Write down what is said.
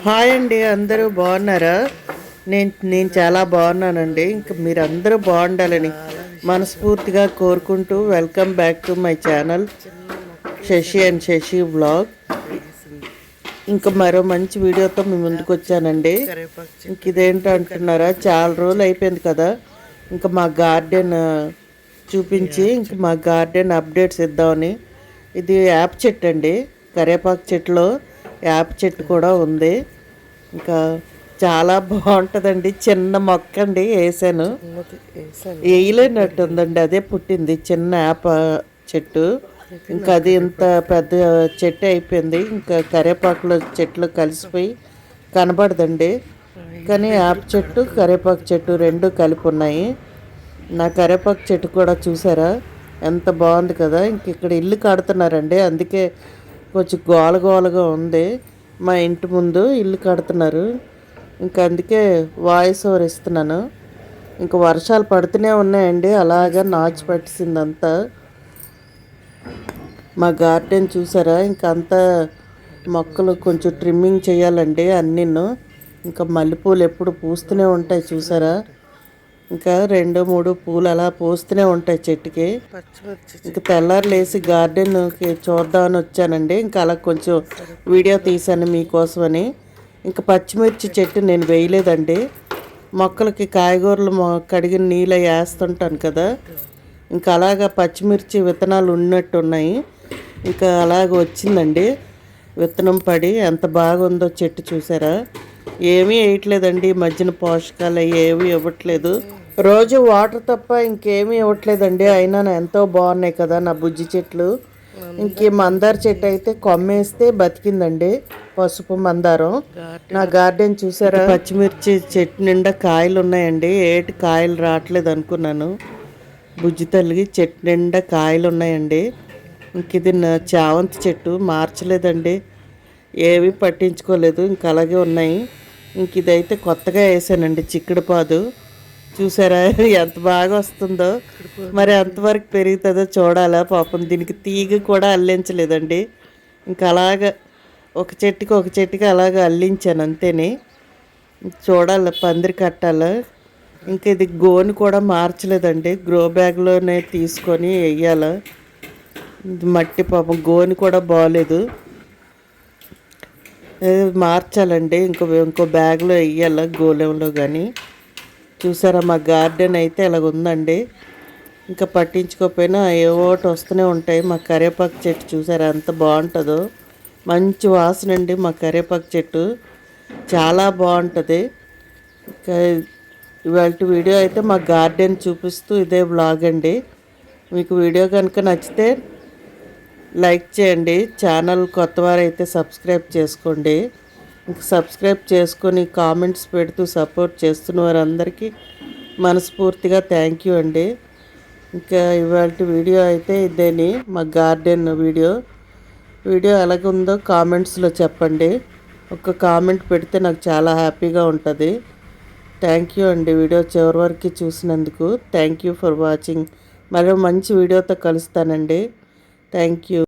Hi అండి, అందరూ బాగున్నారా? నేను చాలా బాగున్నానండి. ఇంకా మీరు అందరూ బాగుండాలని మనస్ఫూర్తిగా కోరుకుంటూ welcome back to my channel Shashi and Shashi vlog. ఇంకా మరో మంచి వీడియోతో మీ ముందుకు వచ్చానండి. ఇంక ఇదేంటో అంటున్నారా, చాలా రోజులు అయిపోయింది కదా. ఇంకా మా గార్డెన్ చూపించి ఇంక మా గార్డెన్ అప్డేట్స్ ఇద్దామని. ఇది యాప్ చెట్టు అండి, కరివేపాకు చెట్టులో యాప్ చెట్టు కూడా ఉంది. ఇంకా చాలా బాగుంటుందండి. చిన్న మొక్క అండి, వేసాను, వేయలేనట్టు ఉందండి, అదే పుట్టింది చిన్న యాప చెట్టు. ఇంకా అది ఇంత పెద్ద చెట్టు అయిపోయింది. ఇంకా కరివేపాకులో చెట్లు కలిసిపోయి కనబడదండి. కానీ యాప చెట్టు కరివేపాకు చెట్టు రెండు కలిపి ఉన్నాయి. నా కరివేపాకు చెట్టు కూడా చూసారా ఎంత బాగుంది కదా. ఇంక ఇక్కడ ఇల్లు కడుతున్నారండి, అందుకే కొంచెం గోలగోలగా ఉంది. మా ఇంటి ముందు ఇల్లు కడుతున్నారు, ఇంకా అందుకే వాయిస్ ఓవర్ ఇస్తున్నాను. ఇంకా వర్షాలు పడుతూనే ఉన్నాయండి, అలాగా నాచు పట్టిసిందంతా. మా గార్డెన్ చూసారా, ఇంకా అంతా మొక్కలు కొంచెం ట్రిమ్మింగ్ చేయాలండి అన్నీను. ఇంకా మల్లెపూలు ఎప్పుడు పూస్తూనే ఉంటాయి చూసారా. ఇంకా 2-3 పూలు అలా పూస్తూనే ఉంటాయి చెట్టుకి. ఇంకా తెల్లారులేసి గార్డెన్కి చూద్దామని వచ్చానండి. ఇంకా అలా కొంచెం వీడియో తీశాను మీకోసమని. ఇంకా పచ్చిమిర్చి చెట్టు నేను వేయలేదండి, మొక్కలకి కాయగూరలు కడిగిన నీళ్ళు వేస్తుంటాను కదా. ఇంకా అలాగా పచ్చిమిర్చి విత్తనాలు ఉన్నట్టున్నాయి. ఇంకా అలాగ వచ్చిందండి విత్తనం పడి. ఎంత బాగుందో చెట్టు చూసారా. ఏమీ వేయట్లేదండి, మధ్యన పోషకాలు ఏమీ ఇవ్వట్లేదు, రోజు వాటర్ తప్ప ఇంకేమీ ఇవ్వట్లేదండి. అయినా ఎంతో బాగున్నాయి కదా నా బుజ్జి చెట్లు. ఇంక మందార చెట్టు అయితే కొమ్మేస్తే బతికిందండి, పసుపు మందారం. నా గార్డెన్ చూసారా, పచ్చిమిర్చి చెట్టు నిండా కాయలు ఉన్నాయండి. ఏటి కాయలు రావట్లేదు అనుకున్నాను, బుజ్జి తల్లికి చెట్టు నిండా కాయలు ఉన్నాయండి. ఇంక ఇది నా చామంతి చెట్టు మార్చలేదండి, ఏవి పట్టించుకోలేదు, ఇంక అలాగే ఉన్నాయి. ఇంక ఇదైతే కొత్తగా వేసానండి చిక్కుడు పాదు. చూసారా ఎంత బాగా వస్తుందో. మరి ఎంతవరకు పెరుగుతుందో చూడాలా. పాపం దీనికి తీగ కూడా అల్లించలేదండి, ఇంకా అలాగ ఒక చెట్టుకి అలాగ అల్లించాను అంతేని. చూడాలి, పందిరి కట్టాలా. ఇంకా ఇది గోని కూడా మార్చలేదండి, గ్రో బ్యాగ్లోనే తీసుకొని వెయ్యాల. మట్టి పాపం గోని కూడా బాగోలేదు, మార్చాలండి. ఇంకో బ్యాగ్లో వెయ్యాల గోళంలో కానీ. చూసారా మా గార్డెన్ అయితే ఇలాగ ఉందండి. ఇంకా పట్టించుకోకపోయినా ఏవోటి వస్తూనే ఉంటాయి. మా కరివేపాకు చెట్టు చూసారా ఎంత బాగుంటుందో, మంచి వాసన అండి. మా కరివేపాకు చెట్టు చాలా బాగుంటుంది. ఇంకా ఇవాళ వీడియో అయితే మా గార్డెన్ చూపిస్తూ ఇదే బ్లాగ్ అండి. మీకు వీడియో కనుక నచ్చితే లైక్ చేయండి, ఛానల్ కొత్తవారైతే సబ్స్క్రైబ్ చేసుకోండి. ఇంకా సబ్స్క్రైబ్ చేసుకొని కామెంట్స్ పెడుతూ సపోర్ట్ చేస్తున్న వారందరికీ మనస్ఫూర్తిగా థ్యాంక్ యూ అండి. ఇంకా ఇవాళ వీడియో అయితే ఇదేని మా గార్డెన్ వీడియో ఎలాగుందో కామెంట్స్లో చెప్పండి. ఒక కామెంట్ పెడితే నాకు చాలా హ్యాపీగా ఉంటుంది. థ్యాంక్ యూ అండి, వీడియో చివరి వరకు చూసినందుకు థ్యాంక్ యూ ఫర్ వాచింగ్. మరో మంచి వీడియోతో కలుస్తానండి. Thank you.